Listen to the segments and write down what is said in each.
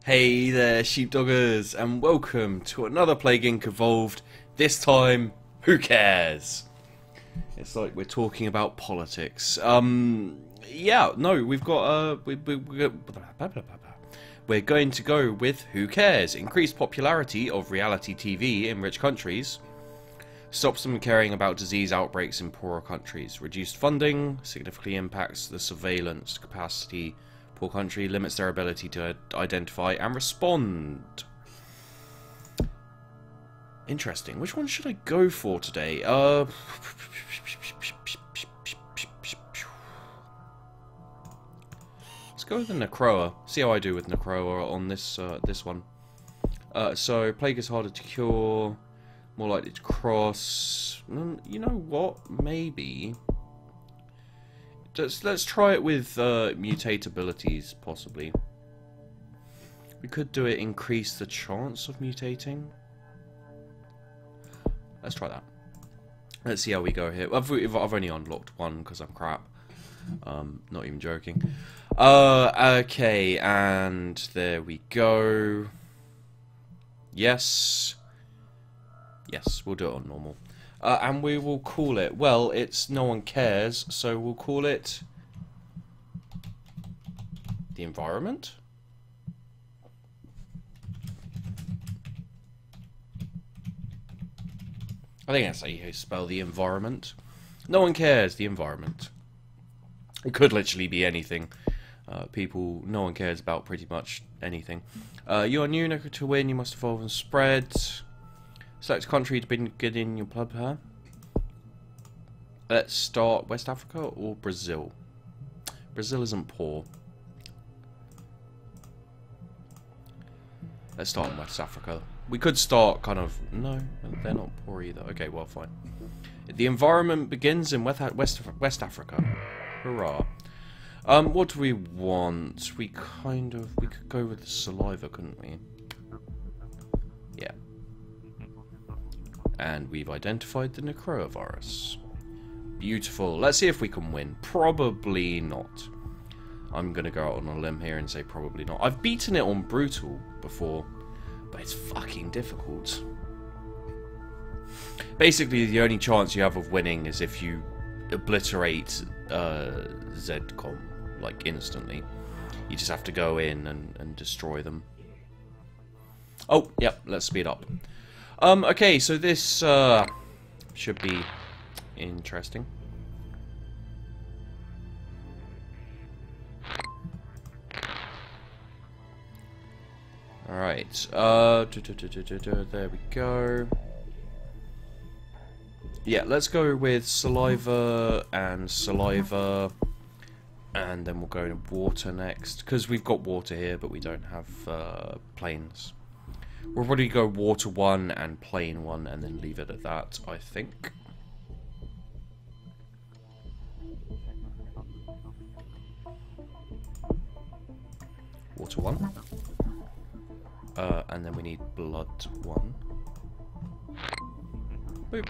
Hey there, sheepdoggers, and welcome to another Plague Inc. Evolved. This time, who cares? It's like we're talking about politics. Yeah, no, we've got we're going to go with who cares. Increased popularity of reality TV in rich countries stops them caring about disease outbreaks in poorer countries. Reduced funding significantly impacts the surveillance capacity. Poor country limits their ability to identify and respond. Interesting. Which one should I go for today? Let's go with the Necroa. See how I do with Necroa on this this one. So plague is harder to cure, more likely to cross. You know what? Maybe. Let's try it with mutate abilities, possibly. We could do it increase the chance of mutating. Let's try that. Let's see how we go here. I've only unlocked one because I'm crap. Not even joking. Okay, and there we go. Yes. Yes, we'll do it on normal. And we will call it, well, it's no one cares, so we'll call it the environment. I think that's how you spell the environment. No one cares, the environment. It could literally be anything. No one cares about pretty much anything. You are new, to win, you must evolve and spread. Select country to begin your pub here. Let's start West Africa or Brazil. Brazil isn't poor. Let's start in West Africa. We could start kind of... No, they're not poor either. Okay, well, fine. The environment begins in West Africa. Hurrah. What do we want? We could go with the saliva, couldn't we? Yeah. And we've identified the Necroa virus. Beautiful. Let's see if we can win. Probably not. I'm going to go out on a limb here and say probably not. I've beaten it on Brutal before, but it's fucking difficult. Basically, the only chance you have of winning is if you obliterate Zcom, like, instantly. You just have to go in and destroy them. Oh, yep, let's speed up. Okay, so this should be interesting. Alright, there we go. Yeah, let's go with saliva, and then we'll go to water next, because we've got water here, but we don't have plains. We'll probably go water 1 and plain 1 and then leave it at that, I think. Water 1. And then we need blood 1. Boop.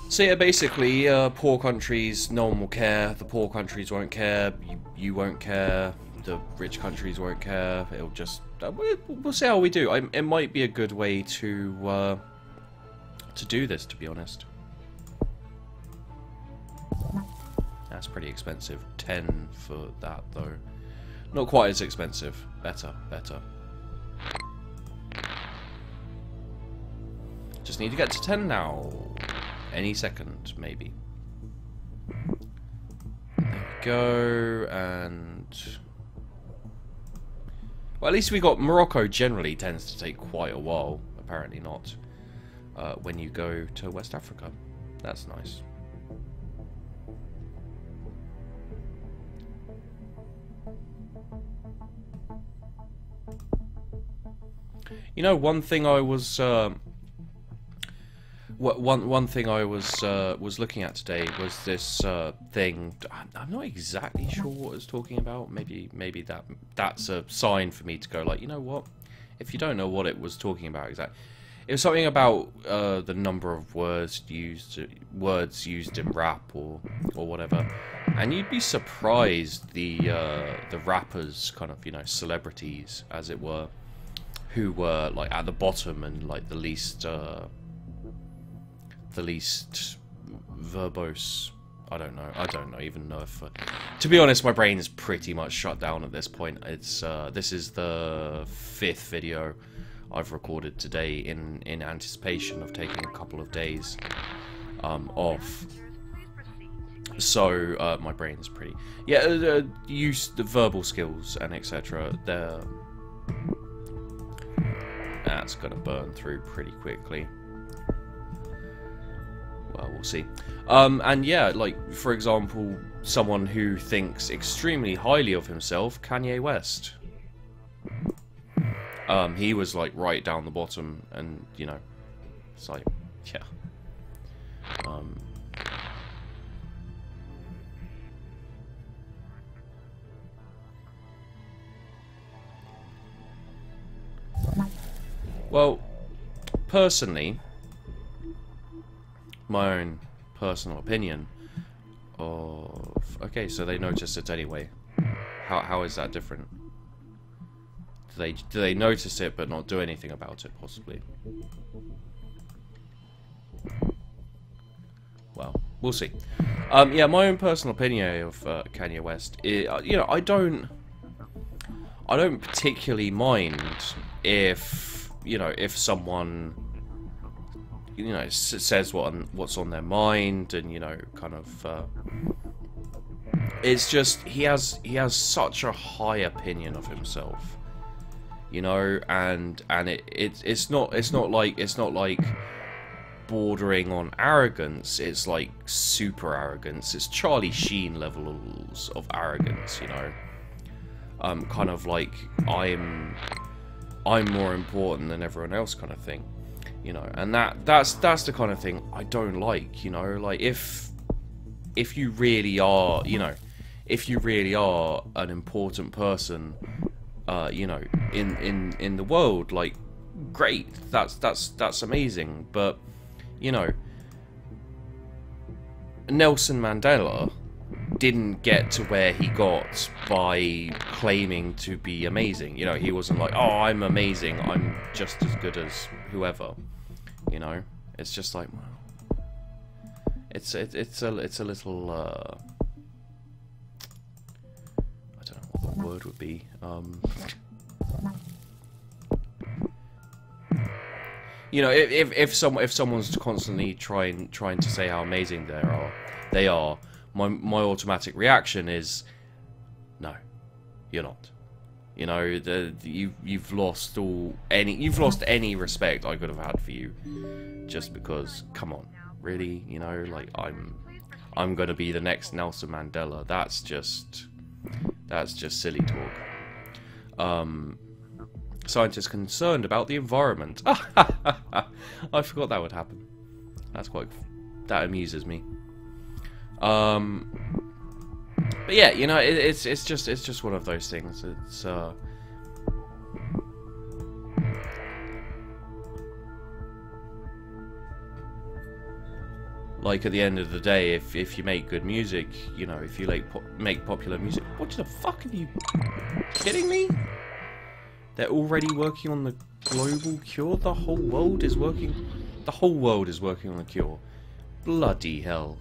So yeah, basically, poor countries, no one will care. The poor countries won't care. You won't care. The rich countries won't care. It'll just... we'll see how we do. It might be a good way to do this, to be honest. That's pretty expensive. 10 for that, though. Not quite as expensive. Better, better. Just need to get to 10 now. Any second, maybe. There we go, and... well, at least we got... Morocco generally tends to take quite a while. Apparently not. When you go to West Africa. That's nice. You know, one thing I was... one thing I was looking at today was this thing. I'm not exactly sure what it's talking about. Maybe that's a sign for me to go like, you know what? If you don't know what it was talking about exactly, it was something about the number of words used in rap or whatever, and you'd be surprised the rappers, kind of, you know, celebrities as it were, who were like at the bottom and like the least verbose. I don't even know if to be honest, my brain is pretty much shut down at this point. It's this is the 5th video I've recorded today in anticipation of taking a couple of days off. So my brain is pretty, use the verbal skills and etc. That's gonna burn through pretty quickly. Well, we'll see. And yeah, like, for example, someone who thinks extremely highly of himself, Kanye West. He was, like, right down the bottom, and, you know, it's like, yeah. Well, personally, my own personal opinion of... Okay, so they noticed it anyway. How is that different? Do they notice it but not do anything about it, possibly? Well, we'll see. Yeah, my own personal opinion of Kanye West, you know, I don't particularly mind if, you know, if someone, you know, says what's on their mind, and, you know, kind of it's just he has such a high opinion of himself, you know, and it's not like bordering on arrogance. It's like super arrogance. It's Charlie Sheen levels of arrogance, you know. Kind of like I'm more important than everyone else kind of thing, you know. And that's the kind of thing I don't like, you know. Like, if you really are, you know, if you really are an important person, you know, in the world, like, great, that's amazing. But, you know, Nelson Mandela didn't get to where he got by claiming to be amazing. You know, he wasn't like, oh, I'm amazing, I'm just as good as whoever, you know. It's just like, well, it's a little I don't know what the word would be. You know, if someone's constantly trying to say how amazing they are, my automatic reaction is, no, you're not. You know, you've lost any respect I could have had for you, just because, come on, really, you know, like, I'm gonna be the next Nelson Mandela. That's just silly talk. Scientists concerned about the environment. I forgot that would happen. That amuses me. But yeah, you know, it's just one of those things. It's like, at the end of the day, if you make good music, you know, if you make popular music, what the fuck, are you kidding me? They're already working on the global cure. The whole world is working on the cure. Bloody hell.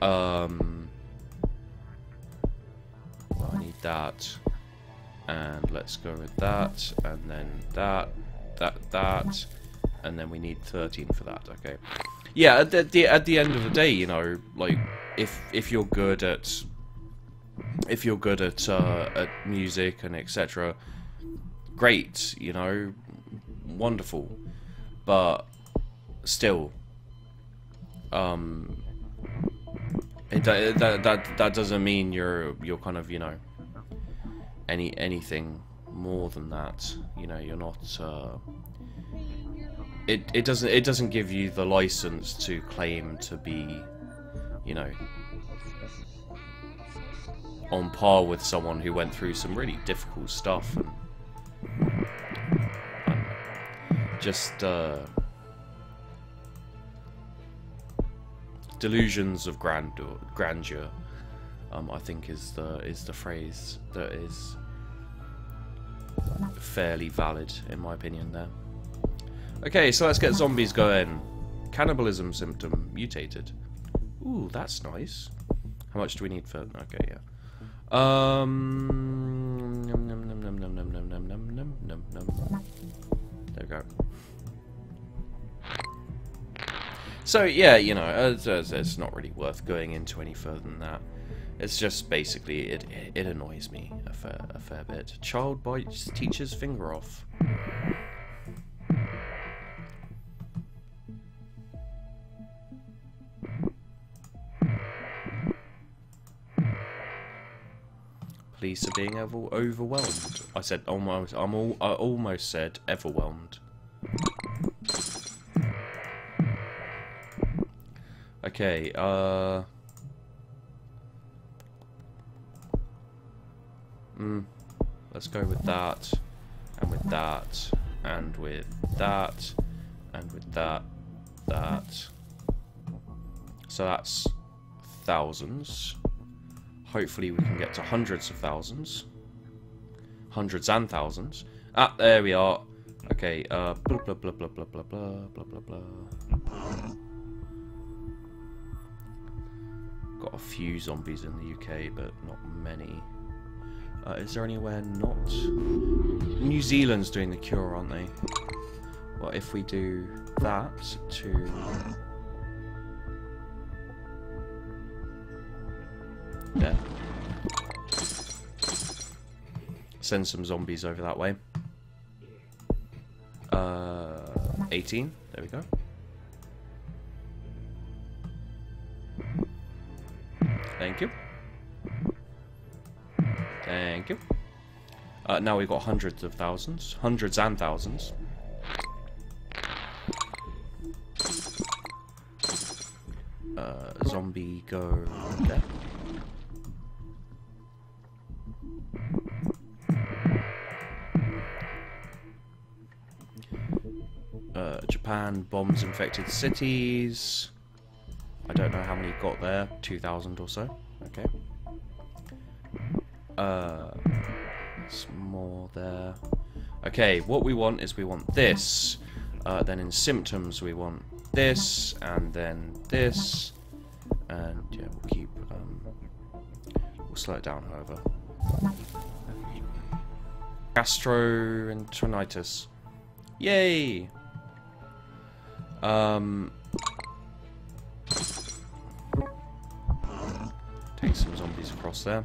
Well, I need that, and let's go with that, and then that, and then we need 13 for that. Okay. Yeah, at the end of the day, you know, like, if you're good at music and etc., great, you know, wonderful, but still, that doesn't mean you're kind of, you know, anything more than that. You know, you're not. It doesn't give you the license to claim to be, you know, on par with someone who went through some really difficult stuff. just delusions of grandeur. I think is the phrase that is fairly valid in my opinion there. Okay, so let's get zombies going. Cannibalism symptom mutated. Ooh, that's nice. How much do we need for? Okay, yeah. There we go. So yeah, you know, it's not really worth going into any further than that. It's just basically it annoys me a fair bit. Child bites teacher's finger off. Police are being overwhelmed. I said almost. I almost said overwhelmed. Okay. Let's go with that, and with that, and with that, and with that. So that's thousands. Hopefully we can get to hundreds of thousands. Hundreds and thousands. Ah, there we are. Okay, blah blah blah blah blah blah blah blah blah blah. Got a few zombies in the UK, but not many. Is there anywhere not? New Zealand's doing the cure, aren't they? Well, if we do that to... there. Send some zombies over that way. 18. There we go. Thank you. Thank you. Now we've got hundreds of thousands. Hundreds and thousands. Zombie go there. Japan bombs infected cities. I don't know how many got there. 2,000 or so. Okay. Some more there. Okay, what we want is we want this. Then in symptoms we want this, and then this, and yeah, we'll keep. We'll slow it down, however. Gastroenteritis. Yay! Take some zombies across there.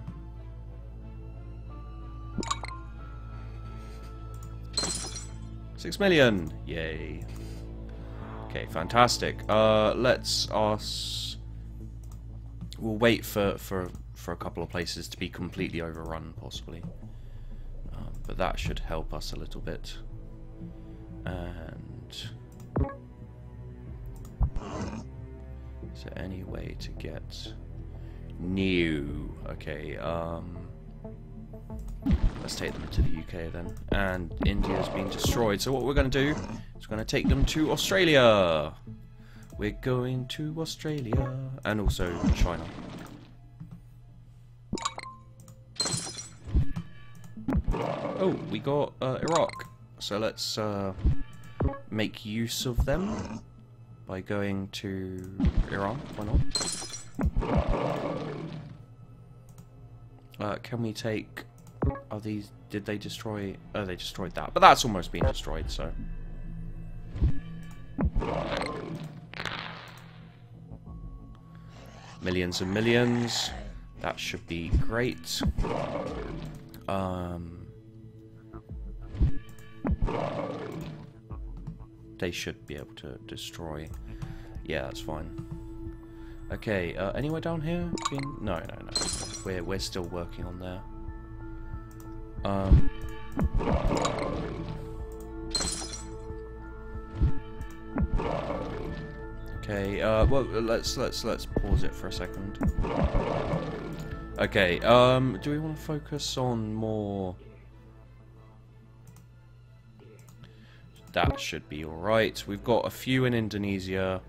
$6 million! Yay. Okay, fantastic. Let's ask... We'll wait for a couple of places to be completely overrun, possibly. But that should help us a little bit. And... is there any way to get... new? Okay, let's take them to the UK then. And India's been destroyed. So what we're going to do is we're going to take them to Australia. We're going to Australia. And also China. Oh, we got Iraq. So let's make use of them by going to Iran. Why not? Can we take... are these... did they destroy... oh, they destroyed that. But that's almost been destroyed, so... millions and millions. That should be great. They should be able to destroy... yeah, that's fine. Okay, anywhere down here? No. We're still working on there. Okay, well, let's pause it for a second. Okay, do we want to focus on more... that should be alright. We've got a few in Indonesia,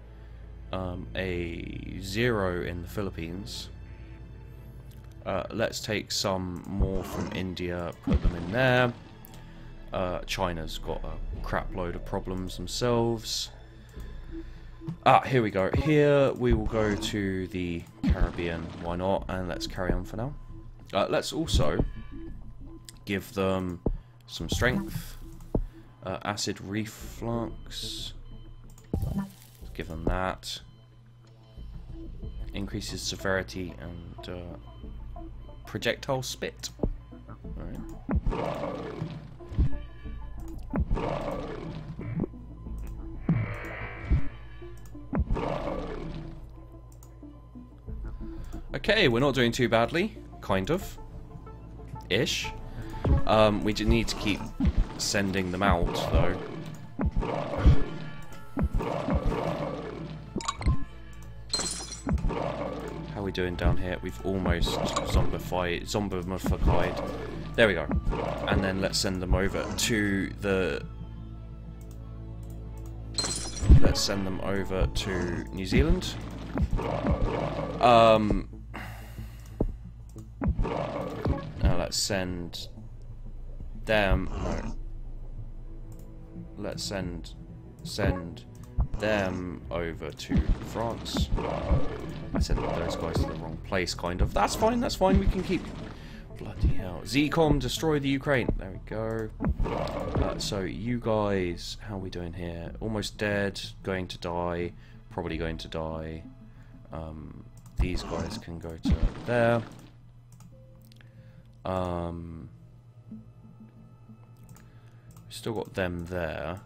a 0 in the Philippines. Let's take some more from India, put them in there. China's got a crap load of problems themselves. Here we go. Here we will go to the Caribbean. Why not? And let's carry on for now. Let's also give them some strength. Acid reflux. Let's give them that. Increases severity and projectile spit. Alright. Okay, we're not doing too badly. Kind of. Ish. We just need to keep sending them out, though. How are we doing down here? We've almost zombified. There we go. And then let's send them over to the... Let's send them over to New Zealand. Now let's send them... No. Let's send them over to France. I sent those guys to the wrong place, kind of. That's fine, we can keep... Bloody hell. ZCOM, destroy the Ukraine. There we go. So, you guys, how are we doing here? Almost dead, going to die, probably going to die. These guys can go to there. Still got them there.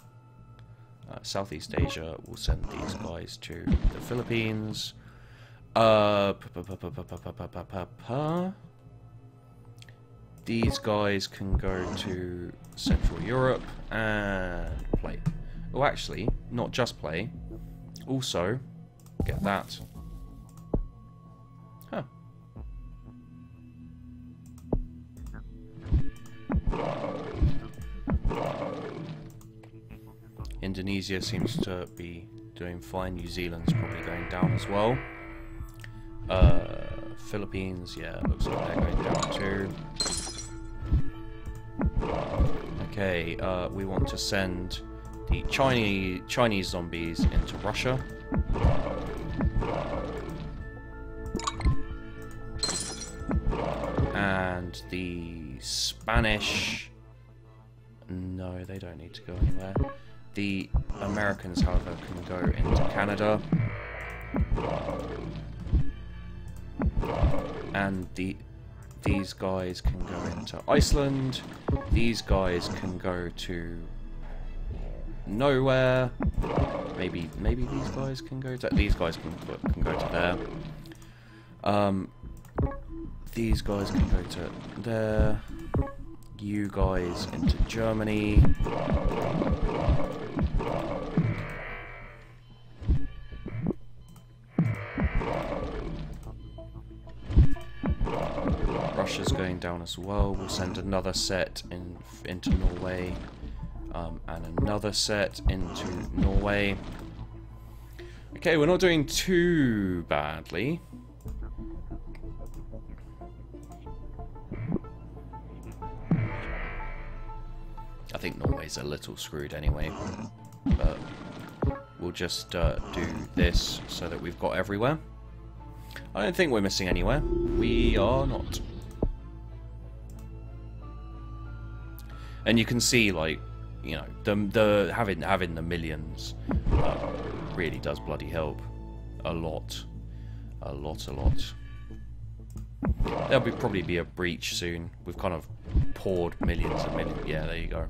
Southeast Asia, we'll send these guys to the Philippines. These guys can go to Central Europe and play. Oh, actually, not just play. Also, get that. Huh. Indonesia seems to be doing fine. New Zealand's probably going down as well. Philippines, yeah, looks like they're going down too. Okay, we want to send the Chinese zombies into Russia. And the Spanish... No, they don't need to go anywhere. The Americans, however, can go into Canada. And these guys can go into Iceland. These guys can go to nowhere. Maybe these guys can go to... These guys can go to there. These guys can go to there. You guys into Germany. Russia's going down as well. We'll send another set into Norway, and another set into Norway. Okay, we're not doing too badly. I think Norway's a little screwed anyway, but we'll just do this so that we've got everywhere. I don't think we're missing anywhere. We are not. And you can see, like, you know, the having the millions really does bloody help a lot. There'll probably be a breach soon. We've kind of poured millions and millions. Yeah, there you go.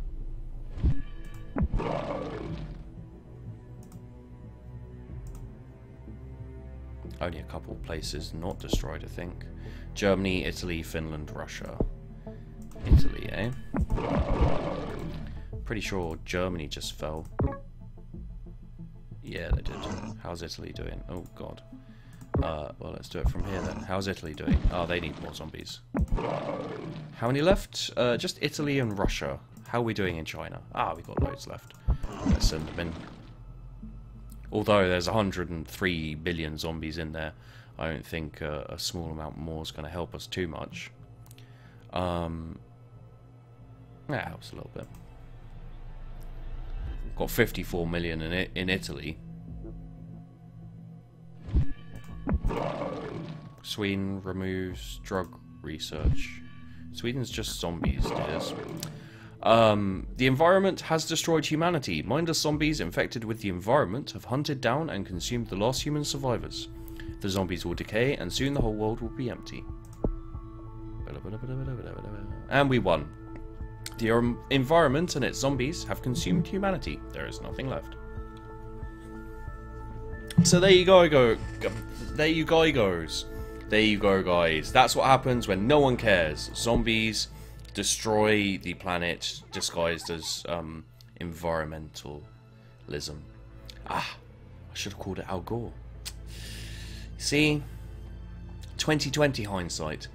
Only a couple places not destroyed, I think. Germany, Italy, Finland, Russia. Italy, eh? Pretty sure Germany just fell. Yeah, they did. How's Italy doing? Oh, God. Well, let's do it from here then. How's Italy doing? Oh, they need more zombies. How many left? Just Italy and Russia How are we doing in China? Ah, we got loads left. Let's send them in. Although there's 103 billion zombies in there, I don't think a small amount more is going to help us too much. That helps a little bit. Got 54 million in Italy. Sweden removes drug research. Sweden's just zombies, dears. The environment has destroyed humanity. Mindless zombies infected with the environment have hunted down and consumed the last human survivors. The zombies will decay, and soon the whole world will be empty. And we won. The environment and its zombies have consumed humanity. There is nothing left. So there you go, there you guys. There you go, guys. That's what happens when no one cares. Zombies destroy the planet disguised as environmentalism. Ah, I should have called it Al Gore. See? 2020 hindsight.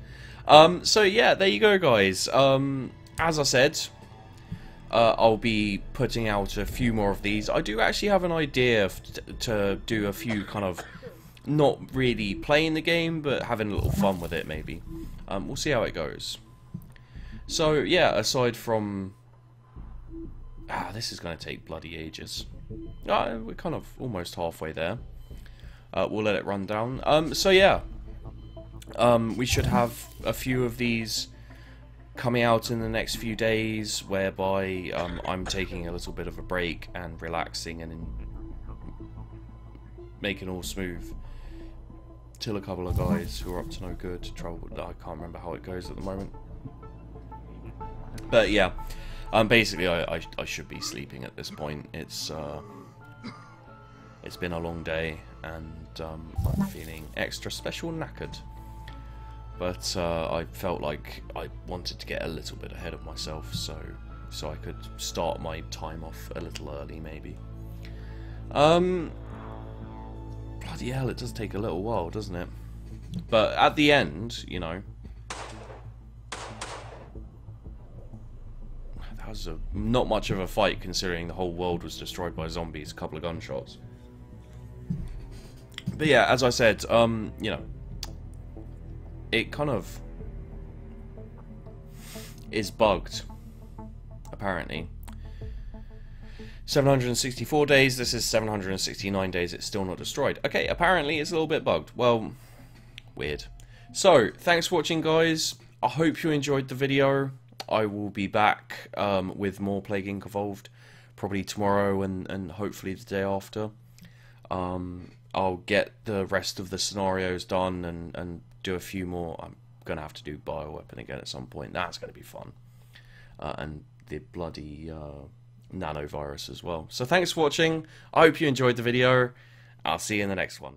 So yeah, there you go, guys. As I said, I'll be putting out a few more of these. I do actually have an idea to do a few kind of, not really playing the game, but having a little fun with it, maybe. We'll see how it goes. So yeah, aside from... this is going to take bloody ages. We're kind of almost halfway there. We'll let it run down. So yeah, we should have a few of these coming out in the next few days, whereby I'm taking a little bit of a break and relaxing and making all smooth till a couple of guys who are up to no good trouble. I can't remember how it goes at the moment, but yeah, basically I should be sleeping at this point. It's been a long day, and I'm feeling extra special knackered. But I felt like I wanted to get a little bit ahead of myself, so I could start my time off a little early, maybe. Bloody hell, it does take a little while, doesn't it? But at the end, you know, that was not much of a fight, considering the whole world was destroyed by zombies. A couple of gunshots. But yeah, as I said, you know, it kind of is bugged, apparently. 764 days, this is 769 days, it's still not destroyed. Okay, apparently it's a little bit bugged. Well, weird. So, thanks for watching, guys. I hope you enjoyed the video. I will be back with more Plague Inc. Evolved, probably tomorrow and hopefully the day after. I'll get the rest of the scenarios done and do a few more. I'm going to have to do bioweapon again at some point. That's going to be fun. And the bloody nanovirus as well. So thanks for watching. I hope you enjoyed the video. I'll see you in the next one.